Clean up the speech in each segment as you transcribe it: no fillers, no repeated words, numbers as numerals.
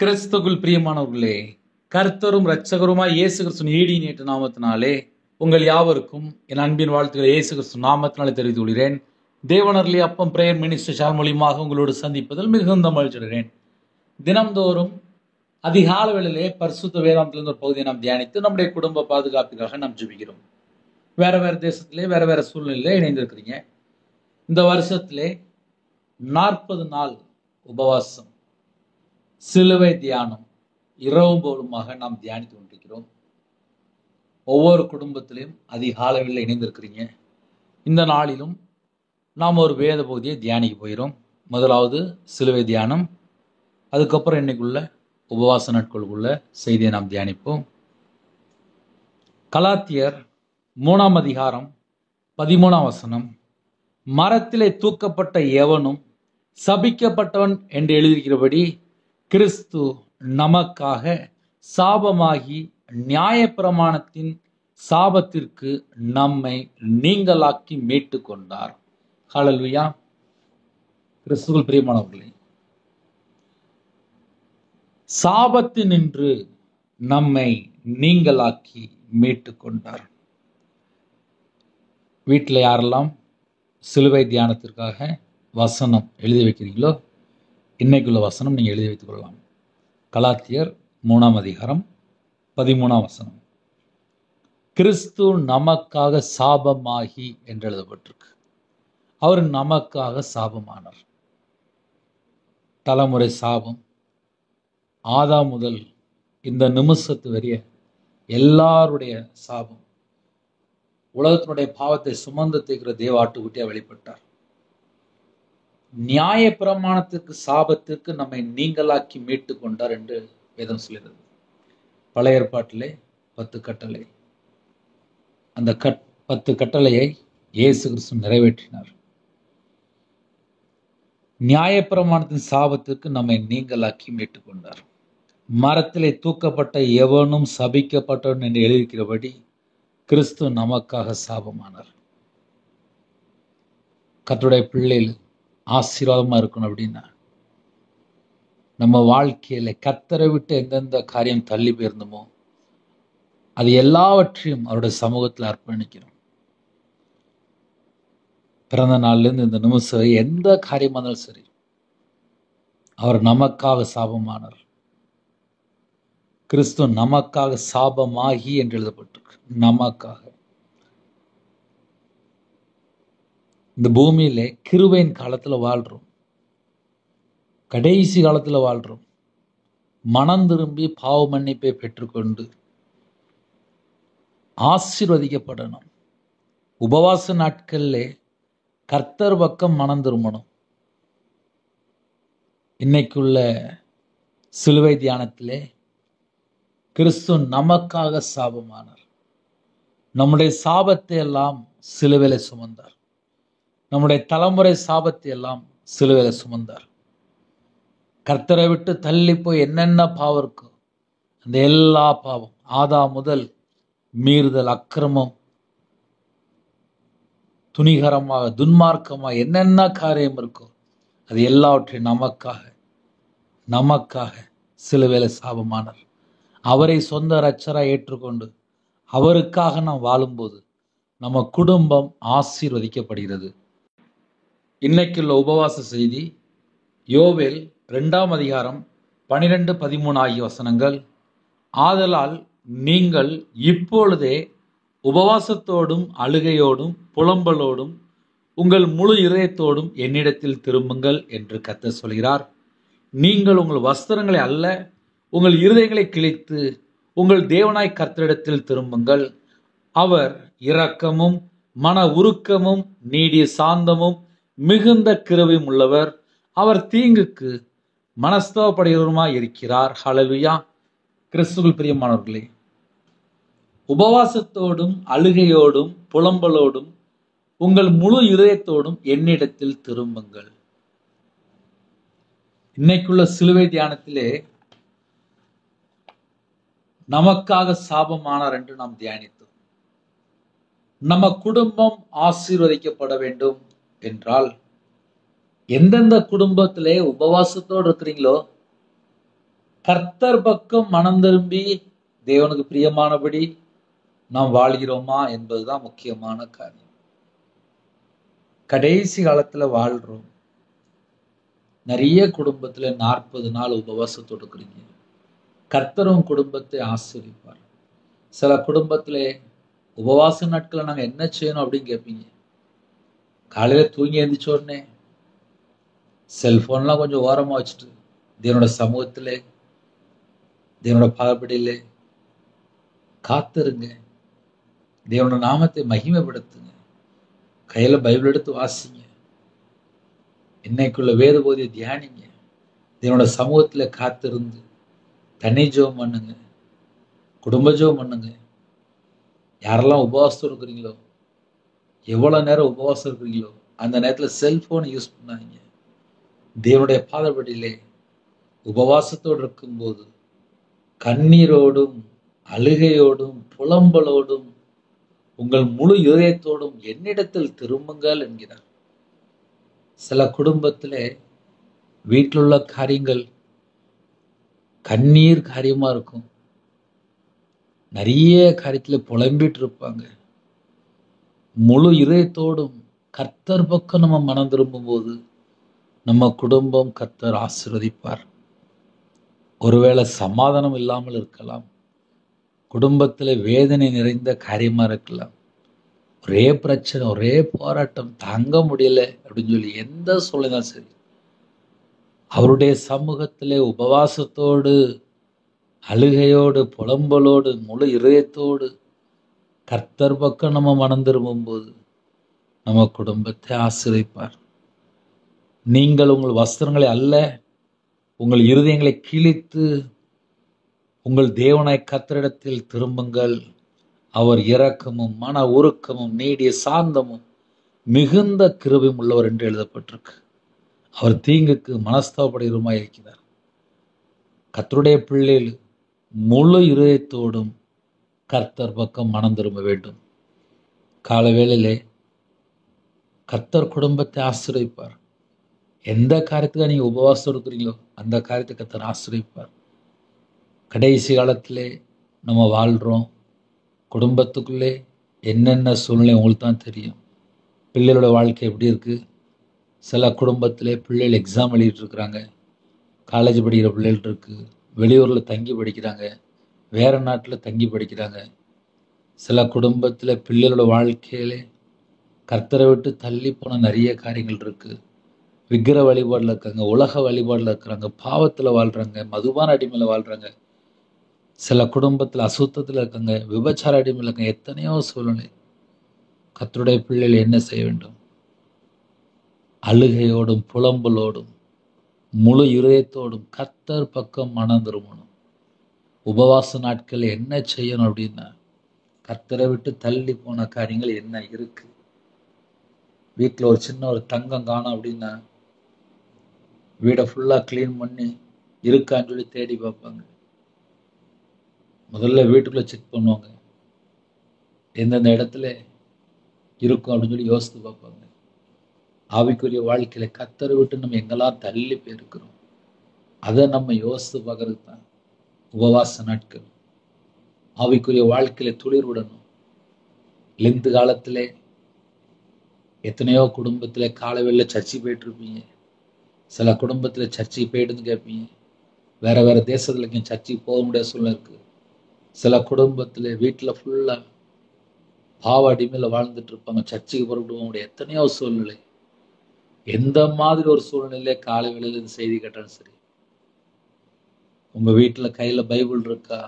கிறிஸ்துவுக்குள் பிரியமானவர்களே, கர்த்தரும் இரட்சகருமாய் இயேசு கிறிஸ்துவின் ஈடியேற்ற நாமத்தினாலே உங்கள் யாவருக்கும் என் அன்பின் வாழ்த்துக்களை இயேசு கிறிஸ்து நாமத்தினாலே தெரிவித்துக் கொள்கிறேன். தேவனர்லி அப்பம் பிரேயர் மினிஸ்டர் சேனல் மூலியமாக உங்களோடு சந்திப்பதில் மிகுந்த மகிழ்ச்சியடைகிறேன். தினம்தோறும் அதிகால வேளையிலே பரிசுத்த வேதாந்தத்திலிருந்து ஒரு பகுதியை நாம் தியானித்து நம்முடைய குடும்ப பாதுகாப்பிற்காக நாம் ஜெபிக்கிறோம். வேற வேற தேசத்திலே வேற வேற சூழ்நிலையிலே இணைந்திருக்கிறீங்க. இந்த வருஷத்திலே 40 நாள் உபவாசம், சிலுவை தியானம் இரவும் போலுமாக நாம் தியானித்து கொண்டிருக்கிறோம். ஒவ்வொரு குடும்பத்திலையும் அதிகாலையில் இணைந்திருக்கிறீங்க. இந்த நாளிலும் நாம் ஒரு வேத பகுதியை தியானிக்க போகிறோம். முதலாவது சிலுவை தியானம், அதுக்கப்புறம் இன்னைக்குள்ள உபவாச நாட்களுக்குள்ள செய்தியை நாம் தியானிப்போம். கலாத்தியர் 3 அதிகாரம் 13 வசனம், மரத்திலே தூக்கப்பட்ட எவனும் சபிக்கப்பட்டவன் என்று எழுதியிருக்கிறபடி கிறிஸ்து நமக்காக சாபமாகி நியாயப்பிரமாணத்தின் சாபத்திற்கு நம்மை நீங்களாக்கி மீட்டு கொண்டார். ஹல்லேலூயா. கிறிஸ்துவுக்குள் பிரியமானவர்களே, சாபத்தினின்று நம்மை நீங்களாக்கி மீட்டு கொண்டார். வீட்டில் யாரெல்லாம் சிலுவை தியானத்திற்காக வசனம் எழுதி வைக்கிறீங்களோ, இன்னைக்குள்ள வசனம் நீங்கள் எழுதி வைத்துக் கொள்ளலாம். கலாத்தியர் 3 அதிகாரம் 13 வசனம், கிறிஸ்து நமக்காக சாபமாகி என்று எழுதப்பட்டிருக்கு. அவர் நமக்காக சாபமானார். தலைமுறை சாபம் ஆதாம் முதல் இந்த நிமிஷத்து வரைய எல்லாருடைய சாபம், உலகத்தினுடைய பாவத்தை சுமந்து தீர்க்கிற தேவ ஆட்டுக்குட்டியா வெளிப்பட்டார். நியாய பிரமாணத்திற்கு சாபத்திற்கு நம்மை நீங்களாக்கி மீட்டு கொண்டார் என்று வேதம் சொல்கிறது. பழைய ஏற்பாட்டிலே 10 கட்டளை, அந்த 10 கட்டளையை இயேசு கிறிஸ்து நிறைவேற்றினார். நியாய பிரமாணத்தின் சாபத்திற்கு நம்மை நீங்களாக்கி மீட்டு கொண்டார். மரத்திலே தூக்கப்பட்ட எவனும் சபிக்கப்பட்டவன் என்று எழுதியிருக்கிறபடி கிறிஸ்து நமக்காக சாபமானார். கர்த்தருடைய பிள்ளைகள் ஆசீர்வாதமா இருக்கணும் அப்படின்னா, நம்ம வாழ்க்கையில கர்த்தரை விட்டு எந்தெந்த காரியம் தள்ளி போயிருந்தோமோ அது எல்லாவற்றையும் அவருடைய சமூகத்தில் அர்ப்பணிக்கிறோம். பிறந்த நாள்ல இருந்து இந்த நிமிஷம் எந்த காரியமா இருந்தாலும் சரி, அவர் நமக்காக சாபமானார். கிறிஸ்து நமக்காக சாபமாகி என்று எழுதப்பட்டிருக்கு. நமக்காக இந்த பூமியில கிருபையின் காலத்துல வாழ்றோம், கடைசி காலத்துல வாழ்றோம். மனம் திரும்பி பாவ மன்னிப்பை பெற்றுக்கொண்டு ஆசீர்வதிக்கப்படணும். உபவாச நாட்கள்ல கர்த்தர் பக்கம் மனம் திரும்பணும். இன்னைக்குள்ள சிலுவை தியானத்திலே கிறிஸ்து நமக்காக சாபமானார். நம்முடைய சாபத்தை எல்லாம் சிலுவையில சுமந்தார். நம்முடைய தலைமுறை சாபத்தை எல்லாம் சிலுவையில சுமந்தார். கர்த்தரை விட்டு தள்ளி போய் என்னென்ன பாவம் இருக்கோ அந்த எல்லா பாவம், ஆதாம் முதல் மீறுதல், அக்கிரமம், துணிகரமாக துன்மார்க்கமாக என்னென்ன காரியம் இருக்கோ அது எல்லாவற்றையும் நமக்காக சிலுவையில சாபமானார். அவரை சொந்த இரட்சகராய் ஏற்றுக்கொண்டு அவருக்காக நாம் வாழும்போது நம்ம குடும்பம் ஆசீர்வதிக்கப்படுகிறது. இன்னைக்குள்ள உபவாச செய்தி யோவேல் 2 அதிகாரம் 12, 13 ஆகிய வசனங்கள். ஆதலால் நீங்கள் இப்பொழுதே உபவாசத்தோடும் அழுகையோடும் புலம்பலோடும் உங்கள் முழு இதயத்தோடும் என்னிடத்தில் திரும்புங்கள் என்று கர்த்தர் சொல்கிறார். நீங்கள் உங்கள் வஸ்திரங்களை அல்ல, உங்கள் இருதயங்களை கிழித்து உங்கள் தேவனாய் கர்த்தரிடத்தில் திரும்புங்கள். அவர் இரக்கமும் மன உருக்கமும் நீடிய சாந்தமும் மிகுந்த கிருபையும் உள்ளவர். அவர் தீங்குக்கு மனஸ்தாபப்படுகிறவருமாய் இருக்கிறார். ஹல்லேலூயா. கிறிஸ்துவுக்குள் பிரியமானவர்களே, உபவாசத்தோடும் அழுகையோடும் புலம்பலோடும் உங்கள் முழு இதயத்தோடும் என்னிடத்தில் திரும்புங்கள். இன்னைக்குள்ள சிலுவை தியானத்திலே நமக்காக சாபமானார் என்று நாம் தியானித்தோம். நம்ம குடும்பம் ஆசீர்வதிக்கப்பட வேண்டும் என்றால் எந்தெந்த குடும்பத்திலே உபவாசத்தோடு இருக்கிறீங்களோ கர்த்தர் பக்கம் மனம் திரும்பி தேவனுக்கு பிரியமானபடி நாம் வாழ்கிறோமா என்பதுதான் முக்கியமான காரியம். கடைசி காலத்துல வாழ்றோம். நிறைய குடும்பத்துல 40 நாள் உபவாசத்தோடு இருக்கிறீங்க. கர்த்தரும் குடும்பத்தை ஆசீர்வதிப்பார். சில குடும்பத்துல உபவாச நாட்களை நாங்க என்ன செய்யணும் அப்படின்னு கேட்பீங்க. காலையில தூங்கி எழுந்திரிச்ச உடனே செல்போன்லாம் கொஞ்சம் ஓரமா வச்சுட்டு தேவனோட சமூகத்திலே தேவனோட பாகப்படியிலே காத்திருங்க. தேவனோட நாமத்தை மகிமைப்படுத்துங்க. கையில பைபிள் எடுத்து வாசிங்க. இன்னைக்குள்ள வேத போதியை தியானிங்க. தேவனோட சமூகத்துல காத்திருந்து தனி ஜெபம் பண்ணுங்க, குடும்ப ஜெபம் பண்ணுங்க. யாரெல்லாம் உபவாசம் இருக்கிறீங்களோ, எவ்வளவு நேரம் உபவாசம் இருக்கிறீங்களோ அந்த நேரத்துல செல்போன் யூஸ் பண்ணாதீங்க. தேவனுடைய பாதப்படியிலே உபவாசத்தோடு இருக்கும்போது கண்ணீரோடும் அழுகையோடும் புலம்பலோடும் உங்கள் முழு இதயத்தோடும் என்னிடத்தில் திரும்புங்கள் என்கிறார். சில குடும்பத்திலே வீட்டில் உள்ள காரியங்கள் கண்ணீர் காரியமா இருக்கும். நிறைய காரியத்துல புலம்பிட்டு இருப்பாங்க. முழு இதயத்தோடும் கர்த்தர் பக்கம் நம்ம மனம் திரும்பும் போது நம்ம குடும்பம் கர்த்தர் ஆசீர்வதிப்பார். ஒருவேளை சமாதானம் இல்லாமல் இருக்கலாம். குடும்பத்துல வேதனை நிறைந்த காரியமா இருக்கலாம். ஒரே பிரச்சனை, ஒரே போராட்டம், தாங்க முடியல அப்படின்னு சொல்லி எந்த சூழ்நிலை சரி, அவருடைய சமூகத்திலே உபவாசத்தோடு அழுகையோடு புலம்பலோடு முழு இதயத்தோடு கர்த்தர் பக்கம் நம்ம மனம் திரும்பும் போது நம்ம குடும்பத்தை ஆசீர்வதிப்பார். நீங்கள் உங்கள் வஸ்திரங்களை அல்ல, உங்கள் இருதயங்களை கிழித்து உங்கள் தேவனாய் கர்த்தரிடத்தில் திரும்புங்கள். அவர் இரக்கமும் மன உருக்கமும் நீடிய சாந்தமும் மிகுந்த கிருபையும் உள்ளவர் என்று எழுதப்பட்டிருக்கு. அவர் தீங்குக்கு மனஸ்தாபப்படுகிறவருமாய் இருக்கிறார். கர்த்தருடைய பிள்ளைகள் முழு இதயத்தோடும் கர்த்தர் பக்கம் மனம் திரும்ப வேண்டும். கால வேளையிலே கர்த்தர் குடும்பத்தை ஆசீர்வதிப்பார். எந்த காரியத்துக்காக நீங்க உபவாசம் இருக்கிறீங்களோ அந்த காரியத்தை கர்த்தர் ஆசீர்வதிப்பார். கடைசி காலத்திலே நம்ம வாழ்றோம். குடும்பத்துக்குள்ளே என்னென்ன சூழ்நிலை உங்களுக்கு தான் தெரியும். பிள்ளைகளோட வாழ்க்கை எப்படி இருக்கு? சில குடும்பத்திலே பிள்ளைகள் எக்ஸாம் எழுதிட்டு இருக்கிறாங்க. காலேஜ் படிக்கிற பிள்ளைகள் இருக்கு. வெளியூரில் தங்கி படிக்கிறாங்க. வேற நாட்டில் தங்கி படிக்கிறாங்க. சில குடும்பத்தில் பிள்ளைகளோட வாழ்க்கையிலே கர்த்தரை விட்டு தள்ளி போன நிறைய காரியங்கள் இருக்கு. விக்கிர வழிபாடில் இருக்காங்க, உலக வழிபாடில் இருக்கிறாங்க, பாவத்தில் வாழ்றாங்க, மதுபான அடிமையில் வாழ்றாங்க. சில குடும்பத்தில் அசுத்தத்தில் இருக்காங்க, விபச்சார அடிமையில் இருக்காங்க. எத்தனையோ சூழ்நிலை. கர்த்தருடைய பிள்ளைகள் என்ன செய்ய வேண்டும்? அழுகையோடும் புலம்பலோடும் முழு இதயத்தோடும் கர்த்தர் பக்கம் மனம் திரும்பணும். உபவாச நாட்கள் என்ன செய்யணும் அப்படின்னா, கர்த்தரை விட்டு தள்ளி போன காரியங்கள் என்ன இருக்கு? வீட்டில் ஒரு சின்ன ஒரு தங்கம் காணும் அப்படின்னா வீடை ஃபுல்லாக க்ளீன் பண்ணி இருக்கான்னு சொல்லி தேடி பார்ப்பாங்க. முதல்ல வீட்டுக்குள்ளே செக் பண்ணுவாங்க, எந்தெந்த இடத்துல இருக்கும் அப்படின்னு சொல்லி யோசித்து பார்ப்பாங்க. ஆவிக்குரிய வாழ்க்கையில கர்த்தரை விட்டு நம்ம எங்கெல்லாம் தள்ளி போயிருக்கிறோம் அதை நம்ம யோசித்து பார்க்கறதுக்கு தான் உபவாச நாட்கள். ஆவிக்குரிய வாழ்க்கையில துளிர் விடணும். லெந்து காலத்திலே எத்தனையோ குடும்பத்துல காலவெளியில சர்ச்சை போயிட்டு இருப்பீங்க. சில குடும்பத்துல சர்ச்சைக்கு போயிட்டுன்னு கேட்பீங்க. வேற வேற தேசத்துல இங்கே சர்ச்சைக்கு போக முடியாத சூழ்நிலை இருக்கு. சில குடும்பத்துல வீட்டுல ஃபுல்லா பாவ அடிமையில வாழ்ந்துட்டு இருப்பாங்க. சர்ச்சைக்கு புறப்பட்டு போக முடியாது. எத்தனையோ சூழ்நிலை. எந்த மாதிரி ஒரு சூழ்நிலையில காலை வேளையில இந்த செய்தி கேட்டாலும் சரி, உங்க வீட்டுல கையில பைபிள் இருக்கா?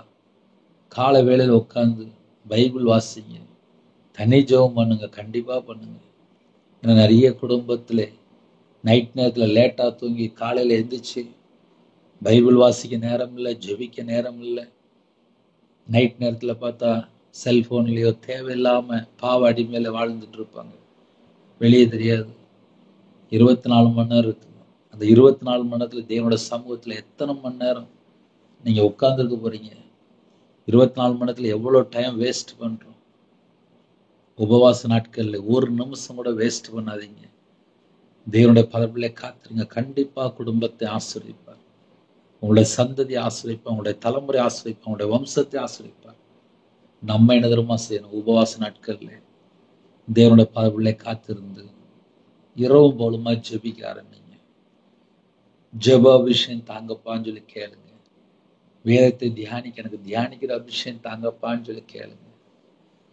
காலை வேளையில உட்காந்து பைபிள் வாசிங்க, தனி ஜெபம் பண்ணுங்க, கண்டிப்பா பண்ணுங்க. ஏன்னா நிறைய குடும்பத்துல நைட் நேரத்தில் லேட்டாக தூங்கி காலையில் எழுந்திரிச்சு பைபிள் வாசிக்க நேரம் இல்லை, ஜெபிக்க நேரம் இல்லை. நைட் நேரத்தில் பார்த்தா செல்ஃபோன்லேயோ தேவையில்லாமல் பாவ அடிமையில் வாழ்ந்துட்டு இருப்பாங்க. வெளியே தெரியாது. 24 மணி நேரம் இருக்குது. அந்த 24 மணி நேரத்தில் தேவனோட சமூகத்தில் எத்தனை மணி நேரம் நீங்கள் உட்கார்ந்துருக்க போகிறீங்க? 24 மணி நேரத்தில் எவ்வளோ டைம் வேஸ்ட் பண்ணுறோம்? உபவாச நாட்களில் ஒரு நிமிஷம் கூட வேஸ்ட் பண்ணாதீங்க. தேவனுடைய பதவியிலே காத்துருங்க. கண்டிப்பா குடும்பத்தை ஆசீர்வதிப்பார். உங்களுடைய சந்ததி ஆசிரியப்பார், உங்களுடைய தலைமுறை ஆசிரியப்பார், உங்களுடைய வம்சத்தை ஆசிரியப்பார். நம்ம என்ன தெரியுமா செய்யணும்? உபவாச நாட்கள்ல தேவனுடைய பாதபிள்ளை காத்திருந்து இரவும் போலுமா ஜெபிக்க ஆரம்பிங்க. ஜெப அபிஷேகம் தாங்கப்பான்னு சொல்லி கேளுங்க. வேதத்தை தியானிக்க எனக்கு தியானிக்கிற அபிஷேகம் தாங்கப்பான்னு சொல்லி கேளுங்க.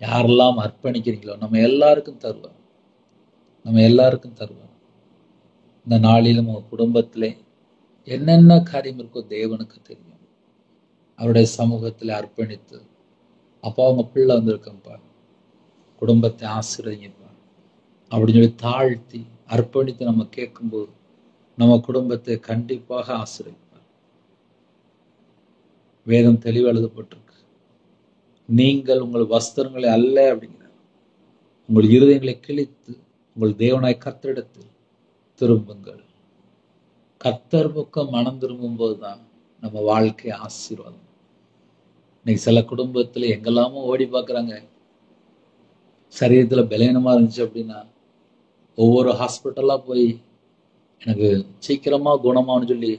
யாரெல்லாம் அர்ப்பணிக்கிறீங்களோ நம்ம எல்லாருக்கும் தருவார். நம்ம எல்லாருக்கும் தருவார். இந்த நாளிலும் உங்க குடும்பத்திலே என்னென்ன காரியம் இருக்கோ தேவனுக்கு தெரியும். அவருடைய சமூகத்தில் அர்ப்பணித்து, அப்பா உங்க பிள்ளை வந்திருக்கேன்ப்பா, குடும்பத்தை ஆசீர்வதிங்கப்பா அப்படின்னு சொல்லி தாழ்த்தி அர்ப்பணித்து நம்ம கேட்கும்போது நம்ம குடும்பத்தை கண்டிப்பாக ஆசீர்வதிப்பார். வேதம் தெளிவு எழுதப்பட்டிருக்கு. நீங்கள் உங்கள் வஸ்திரங்களை அல்ல அப்படிங்கிறார், உங்கள் இருதயங்களை கிழித்து உங்கள் தேவனாய் கர்த்தரிடத்தில் திரும்புங்கள். கர்த்தர் பக்கம் மனம் திரும்பும் போதுதான் நம்ம வாழ்க்கை ஆசீர்வாதம். இன்னைக்கு சில குடும்பத்துல எங்கெல்லாமோ ஓடி பார்க்குறாங்க. சரீரத்துல பலவீனமா இருந்துச்சு அப்படின்னா ஒவ்வொரு ஹாஸ்பிட்டலா போய் எனக்கு சீக்கிரமா குணமானு சொல்லி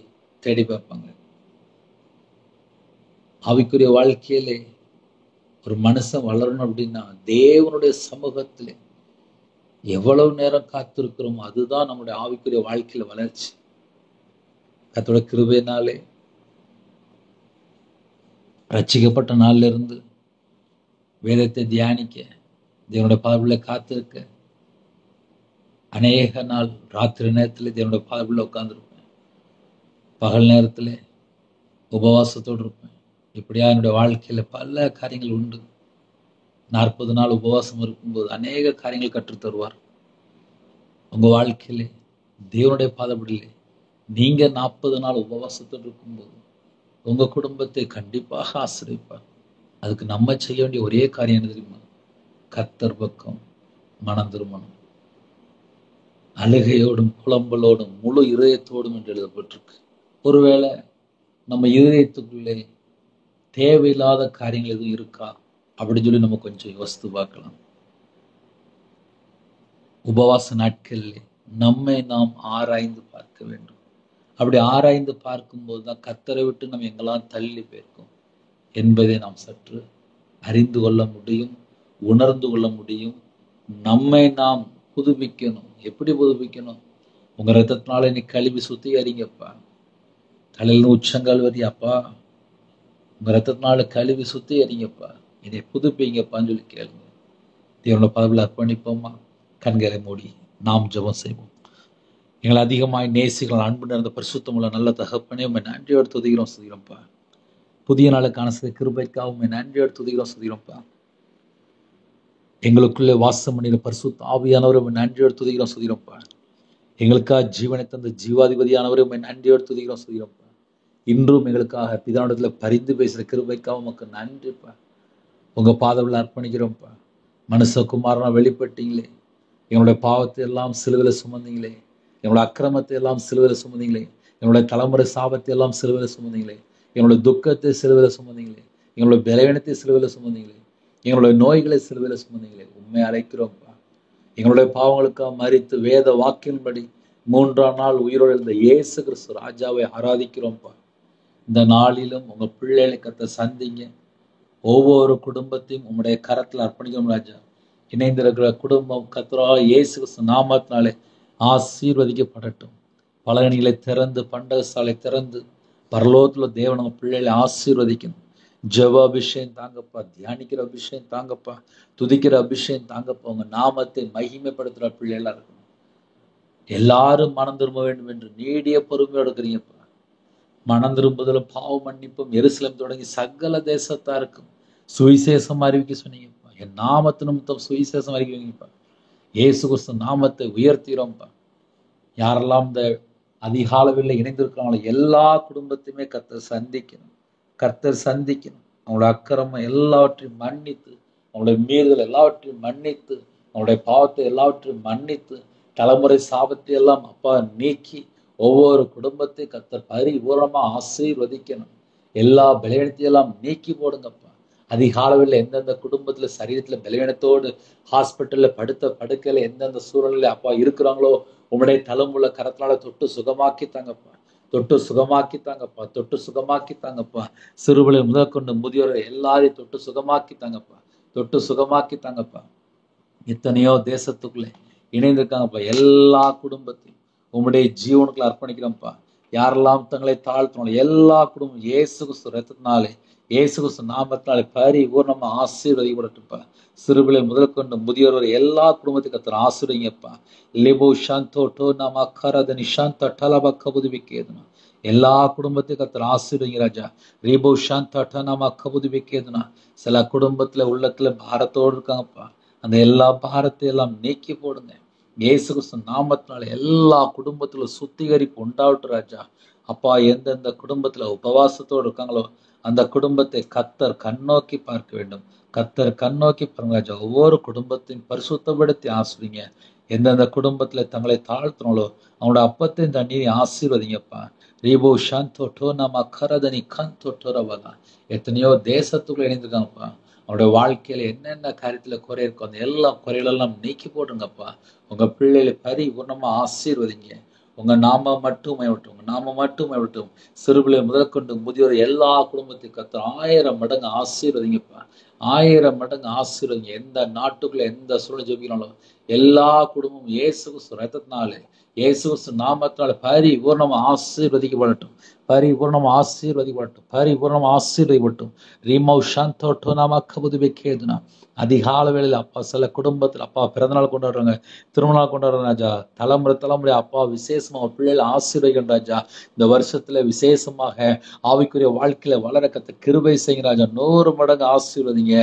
தேடி பார்ப்பாங்க. ஆவிக்குரிய வாழ்க்கையிலே ஒரு மனுஷன் வளரணும் அப்படின்னா தேவனுடைய சமூகத்திலே எவ்வளவு நேரம் காத்திருக்கிறோமோ அதுதான் நம்முடைய ஆவிக்குரிய வாழ்க்கையில வளர்ச்சி. கர்த்தருடைய கிருபையினாலே ரட்சிக்கப்பட்ட நாள்ல இருந்து வேதத்தை தியானிக்க, தேவனுடைய பாதபிள்ளை காத்திருக்க, அநேக நாள் ராத்திரி நேரத்தில் தேவனுடைய பாதபிள்ளை உட்கார்ந்துருப்பேன். பகல் நேரத்தில் உபவாசத்தோடு இருப்பேன். இப்படியா என்னுடைய வாழ்க்கையில பல காரியங்கள் உண்டு. 40 நாள் உபவாசம் இருக்கும்போது அநேக காரியங்கள் கற்றுத் தருவார். உங்க வாழ்க்கையிலே தேவனுடைய பாதபடியிலே நீங்க 40 நாள் உபவாசத்தோடு இருக்கும்போது உங்க குடும்பத்தை கண்டிப்பாக ஆசீர்வதிப்பார். அதுக்கு நம்ம செய்ய வேண்டிய ஒரே காரியம் என்ன தெரியுமா? கர்த்தர் பக்கம் மனம் திரும்பணும். அழுகையோடும் புலம்பலோடும் முழு இருதயத்தோடும் என்று எழுதப்பட்டிருக்கு. ஒருவேளை நம்ம இருதயத்துக்குள்ளே தேவையில்லாத காரியங்கள் எதுவும் இருக்கா அப்படின்னு சொல்லி நம்ம கொஞ்சம் யோசித்து பார்க்கலாம். உபவாச நாட்களில் நம்மை நாம் ஆராய்ந்து பார்க்க வேண்டும். அப்படி ஆராய்ந்து பார்க்கும்போது தான் கர்த்தரை விட்டு நம்ம எங்கெல்லாம் தள்ளி போயிருக்கோம் என்பதை நாம் சற்று அறிந்து கொள்ள முடியும், உணர்ந்து கொள்ள முடியும். நம்மை நாம் புதுப்பிக்கணும். எப்படி புதுப்பிக்கணும்? உங்க ரத்தத்தினால நீ கழுவி சுத்திகரிங்கப்பா. தலையில உச்சங்கால் வரியாப்பா, உங்க ரத்தத்தினால கழுவி சுத்திகரிங்கப்பா, என்னை புதுப்பிங்கப்பான்னு சொல்லி கேளுங்க. தேவனோட பதவியில் அர்ப்பணிப்போமா? கண்களை மூடி நாம் ஜெபம் செய்வோம். எங்களை அதிகமாய் நேசிகள் அன்பு நிறைந்த பரிசுத்தமுள்ள நல்ல தகப்பனே, உண்மை நன்றியோடு துதிக்கிறோம் சுதிக்கிறோம்ப்பா. புதிய நாளுக்கான கிருபைக்காக உண்மை நன்றியோடு துதிக்கிறோம் சுதிக்கிறோம்ப்பா. எங்களுக்குள்ளே வாசம் பண்ணின பரிசுத்த ஆவியானவரை உண்மை நன்றியோடு துதிக்கிறோம் சுதிக்கிறோம்ப்பா. எங்களுக்காக ஜீவனை தந்த ஜீவாதிபதியானவரை உண்மை நன்றியோடு துதிக்கிறோம் சுதிக்கிறோம்ப்பா. இன்றும் எங்களுக்காக பிதாவிடத்தில் பரிந்து பேசுகிற கிருபைக்காக உமக்கு நன்றிப்பா. உங்க பாதவில் அர்ப்பணிக்கிறோம்ப்பா. மனுஷகுமாரனா வெளிப்பட்டீங்களே, எங்களுடைய பாவத்தை எல்லாம் சிலுவையில் சுமந்தீங்களே, என்னுடைய அக்கிரமத்தை எல்லாம் சிலுவையில் சுமந்தீங்களே, என்னுடைய தலைமுறை சாபத்தை எல்லாம் சிலுவையில் சுமந்தீங்களே, என்னுடைய துக்கத்தை சிலுவையில் சுமந்தீங்களே, எங்களுடைய பலவீனத்தை சிலுவையில் சுமந்தீங்களே, எங்களுடைய நோய்களை சிலுவையில் சுமந்தீங்களே, உண்மை அழைக்கிறோம்ப்பா. எங்களுடைய பாவங்களுக்காக மரித்து வேத வாக்கின்படி 3ஆம் நாள் உயிரோடு இருந்த இயேசு கிறிஸ்து ராஜாவை ஆராதிக்கிறோம்ப்பா. இந்த நாளிலும் உங்க பிள்ளைகளை கத்த சந்திங்க. ஒவ்வொரு குடும்பத்தையும் உங்களுடைய கரத்தில் அர்ப்பணிக்கிறோம் ராஜா. இணைந்திருக்கிற குடும்பம் கர்த்தராகிய இயேசு கிறிஸ்து நாமத்தினாலே ஆசீர்வதிக்கப்படட்டும். பலகணிகளை திறந்து, பண்டக சாலை திறந்து, பரலோகத்தில் தேவன் நம்ம பிள்ளைகளை ஆசீர்வதிக்கணும். ஜெப அபிஷேகம் தாங்கப்பா, தியானிக்கிற அபிஷேகம் தாங்கப்பா, துதிக்கிற அபிஷேகம் தாங்கப்பா. உங்க நாமத்தை மகிமைப்படுத்துகிற பிள்ளைகளா இருக்கணும். எல்லாரும் மனம் திரும்ப வேண்டும் என்று நீடிய பொறுமையோடு இருக்கிறீங்கப்பா. மனம் திரும்புதலும் பாவ மன்னிப்பும் எருசலேம் தொடங்கி சகல தேசத்தாருக்கும் சுவிசேஷம் அறிவிக்க சொன்னீங்கப்பா. என் நாமத்து நிமித்தம் சுவிசேஷம் அறிவிப்பா. இயேசு கிறிஸ்து நாமத்தை உயர்த்திரோம்ப்பா. யாரெல்லாம் இந்த அதிகாலவில் இணைந்திருக்கிறாங்களோ எல்லா குடும்பத்தையுமே கர்த்தர் சந்திக்கணும். கர்த்தர் சந்திக்கணும். அவங்களோட அக்கிரமம் எல்லாவற்றையும் மன்னித்து, அவங்களுடைய மீறுதல் எல்லாவற்றையும் மன்னித்து, அவங்களுடைய பாவத்தை எல்லாவற்றையும் மன்னித்து, தலைமுறை சாபத்தை எல்லாம் அப்பா நீக்கி ஒவ்வொரு குடும்பத்தை கர்த்தர் பரிபூர்ணமா ஆசீர்வதிக்கணும். எல்லா பலவீனத்தையெல்லாம் நீக்கி போடுங்கப்பா. அதிகாலவில் எந்தெந்த குடும்பத்துல சரீரத்துல பலவீனத்தோடு ஹாஸ்பிட்டல்ல படுக்கையில எந்தெந்த சூழ்நிலையில அப்பா இருக்கிறாங்களோ உங்களுடைய தலைமுள்ள கரத்தினால தொட்டு சுகமாக்கி தாங்கப்பா. தொட்டு சுகமாக்கி தாங்கப்பா, தொட்டு சுகமாக்கி தாங்கப்பா. சிறுபிள்ளை முதல் கொண்டு முதியோர் எல்லாரையும் தொட்டு சுகமாக்கி தாங்கப்பா, தொட்டு சுகமாக்கி தாங்கப்பா. எத்தனையோ தேசத்துக்குள்ளே இணைந்திருக்காங்கப்பா. எல்லா குடும்பத்தையும் உம்முடைய ஜீவனுக்குள்ள அர்ப்பணிக்கிறோம்ப்பா. யாரெல்லாம் தங்களை தாழ்த்தினாலும் எல்லா குடும்பம் இயேசு கிறிஸ்து ரத்தத்தினாலே, இயேசு கிறிஸ்து நாமத்தினாலே பரிபூர்ணமா ஆசீர்வதிக்கப்படட்டும்ப்பா. சிறுபிள்ளை முதல் கொண்டு முதியோர் வரை எல்லா குடும்பத்தையும் கர்த்தர் ஆசீர்வதிங்கப்பா. லிபோ ஷாந்தோ டோ நாம கரதனி ஷாந்த டலப கபுதுவிக்கேதுனா எல்லா குடும்பத்தையும் கர்த்தர் ஆசீர்வதிங்க ராஜா. ரிபோ ஷாந்த டனம கபுதுவிக்கேதுனா சில குடும்பத்துல உள்ளத்துல பாரத்தோடு இருக்காங்கப்பா. அந்த எல்லா பாரத்தை எல்லாம் நீக்கி போடுங்க. இயேசு கிறிஸ்து நாமத்தினால எல்லா குடும்பத்திலும் சுத்திகரிப்பு உண்டாவட்டு ராஜா. அப்பா, எந்தெந்த குடும்பத்துல உபவாசத்தோடு இருக்காங்களோ அந்த குடும்பத்தை கர்த்தர் கண்ணோக்கி பார்க்க வேண்டும். கர்த்தர் கண்ணோக்கி பாருங்க ராஜா. ஒவ்வொரு குடும்பத்தையும் பரிசுத்தப்படுத்தி ஆசிரிங்க. எந்தெந்த குடும்பத்துல தங்களை தாழ்த்தினாலோ அவங்களோட அப்பத்தையும் தண்ணீரையும் ஆசீர்வதிங்கப்பா. ரீபோ ஷாந்தோட்டோ நம்ம கரதனி கந்தோட்டோரவலா எத்தனையோ தேசத்துக்குள்ள இணைந்திருக்காங்கப்பா. அவனோட வாழ்க்கையில என்னென்ன காரியத்துல குறை இருக்கோ அந்த எல்லா குறைகளெல்லாம் நீக்கி போடுங்கப்பா. உங்க பிள்ளைகளை பரிபூர்ணமா ஆசீர்வதிங்க. உங்க நாம மட்டும் விட்டும், உங்க நாம மட்டும் விட்டும். சிறுபிள்ளை முதல் கொண்டு முதியோர் எல்லா குடும்பத்தையும் கர்த்தர் 1000 மடங்கு ஆசீர்வதிங்கப்பா. 1000 மடங்கு ஆசீர்வதிங்க. எந்த நாட்டுக்குள்ள எந்த சூழ்நிலை ஜெபிக்கிறாலும் எல்லா குடும்பமும் இயேசு கிறிஸ்து ரத்தத்தினாலே, இயேசு கிறிஸ்து நாமத்தினால பரிபூர்ணமா ஆசீர்வதிக்கப்படட்டும். பரிபூர்ணம் ஆசீர்வதிக்கப்படட்டும். பரிபூர்ணம் ஆசீர்வதிக்கப்பட்டும். ரீமௌ ஷாந்தோட்டோ நாம கபுதுவிக்கேதுனா அதிகால வேளையில் அப்பா சில குடும்பத்தில் அப்பா பிறந்தநாள் கொண்டாடுறாங்க, திருமணம் கொண்டாடுறாங்க ராஜா. தலைமுறை தலைமுறை அப்பா விசேஷமாக பிள்ளைகளை ஆசீர்வதிக்கிற ராஜா. இந்த வருஷத்துல விசேஷமாக ஆவிக்குரிய வாழ்க்கையில வளர கத்த கிருபை செய்யுங்க ராஜா. 100 மடங்கு ஆசீர்வதிங்க.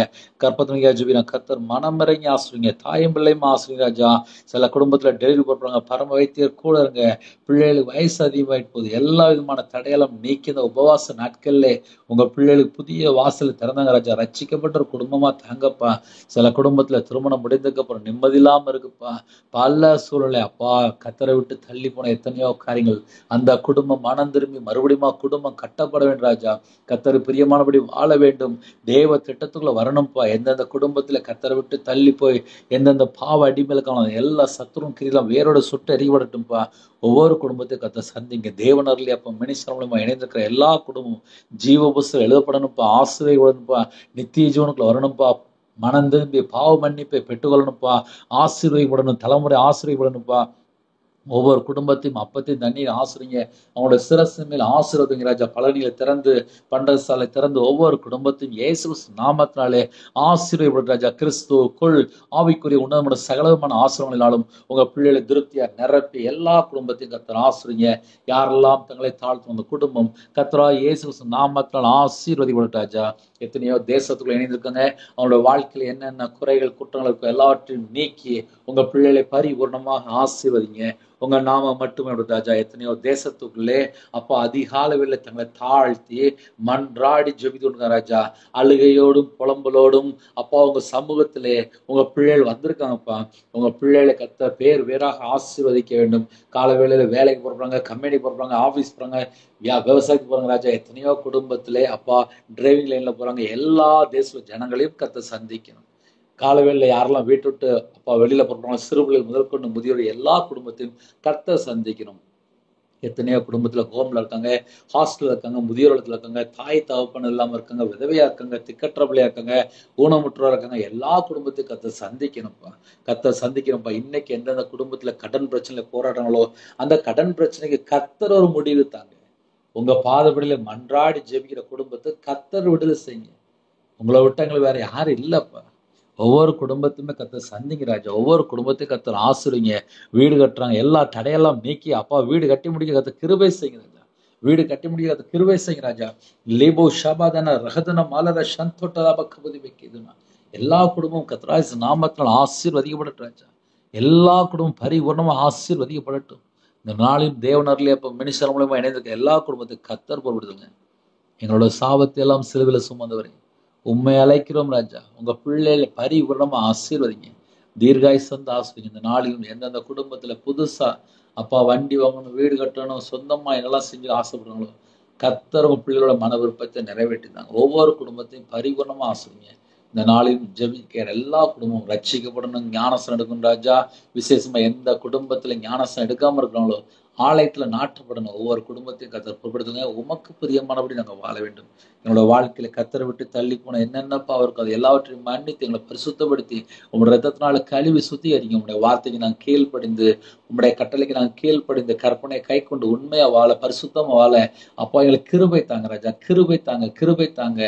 கற்பத்தினிக்கா ஜெபினா கர்த்தர் மனமிறங்கி ஆசீர்வதிங்க. தாயும் பிள்ளையும் ஆசீர்வதிங்க ராஜா. சில குடும்பத்துல டெலிவரி போடுறாங்க, பரம வைத்தியர் கூட இருங்க. பிள்ளைகளுக்கு வயசு அதிகமாயிட்டு போகுது, எல்லா விதமான தடையெல்லாம் நீக்கி இந்த உபவாச நாட்கள்ல உங்க பிள்ளைகளுக்கு புதிய வாசல் திறந்தாங்க ராஜா. ரட்சிக்கப்பட்ட ஒரு குடும்பமா தாங்கப்பா. சில குடும்பத்துல திருமணம் முடிந்ததுக்கு அப்புறம் நிம்மதி இல்லாம இருக்குப்பா. பல சூழ்நிலை அப்பா கத்தரை விட்டு தள்ளி போன எத்தனையோ காரியங்கள். அந்த குடும்பம் மனம் திரும்பி மறுபடியும் குடும்பம் கட்டப்பட வேண்டும் ராஜா. கத்தர் பிரியமானபடி வாழ வேண்டும். தேவ திட்டத்துக்குள்ள வரணும்ப்பா. எந்தெந்த குடும்பத்துல கத்தரை விட்டு தள்ளி போய் எந்தெந்த பாவ அடிமையில காணும் எல்லா சத்துரும் கிரியெல்லாம் வேரோட சுட்டு எறியப்படட்டும்ப்பா. ஒவ்வொரு குடும்பத்தையும் கத்த சந்திங்க. தேவனர்லி அப்ப மினிஸ்டர் மூலமா இணைந்திருக்கிற எல்லா குடும்பமும் ஜீவ புஸ்தகம் எழுதப்படணும்ப்பா. ஆசீர்வதிப்பா. நித்திய ஜீவனுக்குள்ள வரணும்ப்பா. மனம் திரும்பி பாவ மன்னிப்பை பெற்றுக்கொள்ளணும்ப்பா. ஆசீர்வதிக்கப்படணும். தலைமுறை ஆசீர்வதிக்கப்படணும்ப்பா. ஒவ்வொரு குடும்பத்தையும் அப்பத்தையும் தண்ணீர் ஆசிரிங்க. அவங்களோட சிரசு மேல் ஆசீர்வதிங்க ராஜா. பழனியில திறந்து பண்டசாலை திறந்து ஒவ்வொரு குடும்பத்தையும் இயேசு கிறிஸ்து நாமத்தினாலே ஆசீர்வதிக்கப்படும் ராஜா. கிறிஸ்துவுக்குள் ஆவிக்குரிய உன்னதமான சகலமான ஆசீர்வாதங்களினாலும் உங்க பிள்ளைகளை திருப்தியா நிரப்பி எல்லா குடும்பத்தையும் கர்த்தர் ஆசீர்வதிங்க. யாரெல்லாம் தங்களை தாழ்த்தும் அந்த குடும்பம் கர்த்தராகிய இயேசு கிறிஸ்து நாமத்தினால் ஆசீர்வதிக்கப்படும் ராஜா. எத்தனையோ தேசத்துக்குள்ள இணைந்திருக்காங்க. அவங்களோட வாழ்க்கையில என்னென்ன குறைகள் குற்றங்கள் இருக்கோ எல்லாவற்றையும் நீக்கி உங்க பிள்ளைகளை பரிபூர்ணமாக ஆசீர்வதிங்க. உங்க நாம மட்டுமே ராஜா. எத்தனையோ தேசத்துக்குள்ளே அப்பா அதிகாலவில் தங்களை தாழ்த்தி மன்றாடி ஜெபித்துங்க ராஜா. அழுகையோடும் புலம்பலோடும் அப்பா உங்க சமூகத்திலே உங்க பிள்ளைகள் வந்திருக்காங்கப்பா. உங்க பிள்ளைகளை கத்த பேர் வேறாக ஆசீர்வதிக்க வேண்டும். கால வேளையில வேலைக்கு போறாங்க, கம்பெனி போறாங்க, ஆபீஸ் போறாங்க, விவசாயத்துக்கு போறாங்க ராஜா. எத்தனையோ குடும்பத்திலே அப்பா டிரைவிங் லைன்ல போறாங்க. எல்லா தேச ஜனங்களையும் கத்த சந்திக்கணும். காலவேளையில் யாரெல்லாம் வீட்டு விட்டு அப்பா வெளியில போறாங்க, சிறுபிள்ளைகள் முதல் கொண்டு முதியோர் எல்லா குடும்பத்தையும் கர்த்தர் சந்திக்கணும். எத்தனையோ குடும்பத்துல ஹோம்ல இருக்காங்க, ஹாஸ்டல்ல இருக்காங்க, முதியோர் இடத்துல இருக்காங்க, தாய் தகப்பன் இல்லாம இருக்காங்க, விதவையா இருக்காங்க, திக்கற்றபிள்ளையா இருக்காங்க, ஊனமுற்றோரா இருக்காங்க. எல்லா குடும்பத்தையும் கர்த்தர் சந்திக்கணும்ப்பா. கர்த்தர் சந்திக்கணும்ப்பா. இன்னைக்கு எந்தெந்த குடும்பத்துல கடன் பிரச்சனையில போராடுறாங்களோ அந்த கடன் பிரச்சனைக்கு கர்த்தர் ஒரு முடிவு தாங்க. உங்க பாதபடியில மன்றாடி ஜெபிக்கிற குடும்பத்தை கர்த்தர் விடுதலை செய்யுங்க. உங்களை விட்டவங்களுக்கு வேற யாரும் இல்லப்பா. ஒவ்வொரு குடும்பத்தையுமே கர்த்தர் சந்திங்க ராஜா. ஒவ்வொரு குடும்பத்தையும் கர்த்தர் ஆசீர்வதிங்க. வீடு கட்டுறாங்க, எல்லா தடையெல்லாம் நீக்கி அப்பா வீடு கட்டி முடிக்க கர்த்தர் கிருபை செய்யுங்க ராஜா. வீடு கட்டி முடிக்க கர்த்தர் கிருபை செய்யுங்க ராஜா. லேபோ ஷபாதன ரஹதன மலர சந்தோட்டலாப கபதி வைக்கிதுனா எல்லா குடும்பமும் கர்த்தராகிய நாமத்தினால் ஆசீர்வதிக்கப்படட்டும் ராஜா. எல்லா குடும்பமும் பரிபூர்ணமா ஆசீர்வதிக்கப்படட்டும். இந்த நாளில் தேவனர்லயே அப்ப மினிஸ்டர் மூலமா இணைந்திருக்க எல்லா குடும்பத்தையும் கர்த்தர் பொறுப்படுத்துங்க. எங்களோட சாபத்தை எல்லாம் சிலுவையில சுமந்தவரே உண்மை அழைக்கிறோம் ராஜா. உங்க பிள்ளைகளை பரிபூர்ணமா ஆசீர்வதிங்க. தீர்காயுசு வந்து ஆசீர்வதிங்க. இந்த நாளிலும் எந்தெந்த குடும்பத்துல புதுசா அப்பா வண்டி வாங்கணும், வீடு கட்டணும், சொந்தமா என்னெல்லாம் செஞ்சு ஆசைப்படுறாங்களோ கர்த்தர் உங்க பிள்ளைகளோட மன விருப்பத்தை நிறைவேற்றினாங்க. ஒவ்வொரு குடும்பத்தையும் பரிபூர்ணமா ஆசீர்வதிங்க. இந்த நாளிலும் ஜெபிக்கிற எல்லா குடும்பமும் ரட்சிக்கப்படணும். ஞானசனம் எடுக்கணும் ராஜா. விசேஷமா எந்த குடும்பத்துல ஞானசனம் எடுக்காம இருக்கிறாங்களோ ஆலயத்துல நாட்டப்படணும். ஒவ்வொரு குடும்பத்தையும் கர்த்தர் பொறுப்படுத்துங்க. உமக்கு பிரியமானபடி நாங்க வாழ வேண்டும். எங்களோட வாழ்க்கையில கர்த்தரை விட்டு தள்ளி போன என்னென்ன பாவம் இருக்கோ அது எல்லாவற்றையும் மன்னித்து எங்களை பரிசுத்தப்படுத்தி உங்களுடைய ரத்தத்தினால கழுவி சுத்திகரிங்க. உங்களுடைய வார்த்தைக்கு நாங்கள் கீழ்ப்படிந்து உங்களுடைய கட்டளைக்கு நாங்கள் கீழ்ப்படிந்து கற்பனை கை கொண்டு உண்மையா வாழ பரிசுத்தமா வாழ அப்பா எங்களுக்கு கிருபை தாங்க ராஜா, கிருபை தாங்க, கிருபை தாங்க.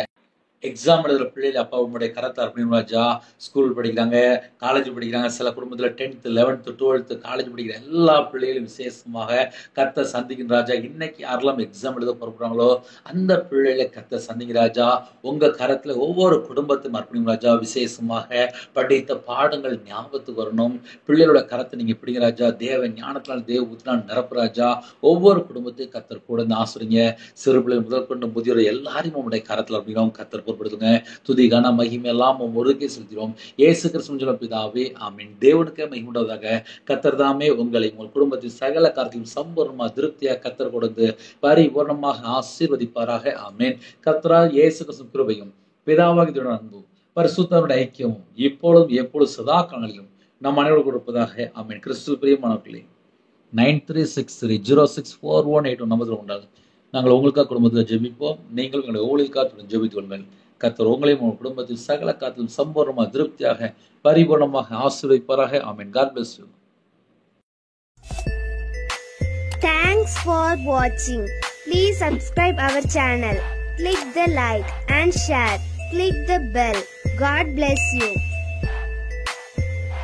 எக்ஸாம் எழுதுற பிள்ளைகள் அப்பா உங்களுடைய கரத்தை அர்ப்பணிக்கணும் ராஜா. ஸ்கூல் படிக்கிறாங்க, காலேஜ் படிக்கிறாங்க, சில குடும்பத்துல 10th 11th 12th காலேஜ் படிக்கிற எல்லா பிள்ளைகளும் விசேஷமாக கர்த்தர் சந்திக்கிற ராஜா. இன்னைக்கு யாரெல்லாம் எக்ஸாம் எழுத போறாங்களோ அந்த பிள்ளைகளை கர்த்தர் சந்திக்கிற ராஜா. உங்க கரத்துல ஒவ்வொரு குடும்பத்தையும் அர்ப்பணிக்கும் ராஜா. விசேஷமாக படித்த பாடங்கள் ஞாபகத்துக்கு வரணும். பிள்ளைகளோட கரத்தை நீங்க பிடிங்க ராஜா. தேவ ஞானத்தினால் தேவ ஊத்தினால் நிரப்பு ராஜா. ஒவ்வொரு குடும்பத்தையும் கர்த்தர் கூட இருந்து ஆசிரிங்க. சிறு பிள்ளைகள் முதல் கொண்டு முதியோர் எல்லாரையும் உங்களுடைய கரத்துல அப்படின்னா கர்த்தர் பொறுப்படுத்துங்க. துதி கன மகிமை எல்லாம் ஒருக்கே செலுத்திடுவோம். இயேசு கிறிஸ்துவின் பிதாவே ஆமென். தேவனுக்கே மகிமை உண்டாவதாக. கர்த்தர் தாமே உங்களை உங்கள் குடும்பத்தின் சகல காரியத்திலும் சம்பூர்ணமா திருப்தியா கர்த்தர் கொடுத்து பரிபூர்ணமாக ஆசீர்வதிப்பாராக. ஆமென். கர்த்தராகிய இயேசு கிறிஸ்துவின் கிருபையும் பிதாவாகிய தேவனுடைய அன்பும் பரிசுத்தருடைய ஐக்கியமும் இப்பொழுதும் எப்பொழுதும் சதா காலங்களிலும் நம் அனைவரும் கொடுப்பதாக. ஆமென். கிறிஸ்துவில் பிரியமானவர்களே, 9363064181 நம்பர் உண்டாகும். நாங்கள் உங்களுக்காக குடும்பத்தில் ஜெபிப்போம். நீங்கள் எங்களுடைய ஊழியக்காக ஜெபித்துக் கொள்ளுங்கள். கர்த்தர் உங்களையும் உங்கள் குடும்பத்தில் சகல காத்திலும் சம்பூர்ணமாக திருப்தியாக பரிபூர்ணமாக ஆசீர்வதிப்பாராக. ஆமென். God bless you. Thanks for watching. Please subscribe our channel. Click the like and share. Click the bell. God bless you.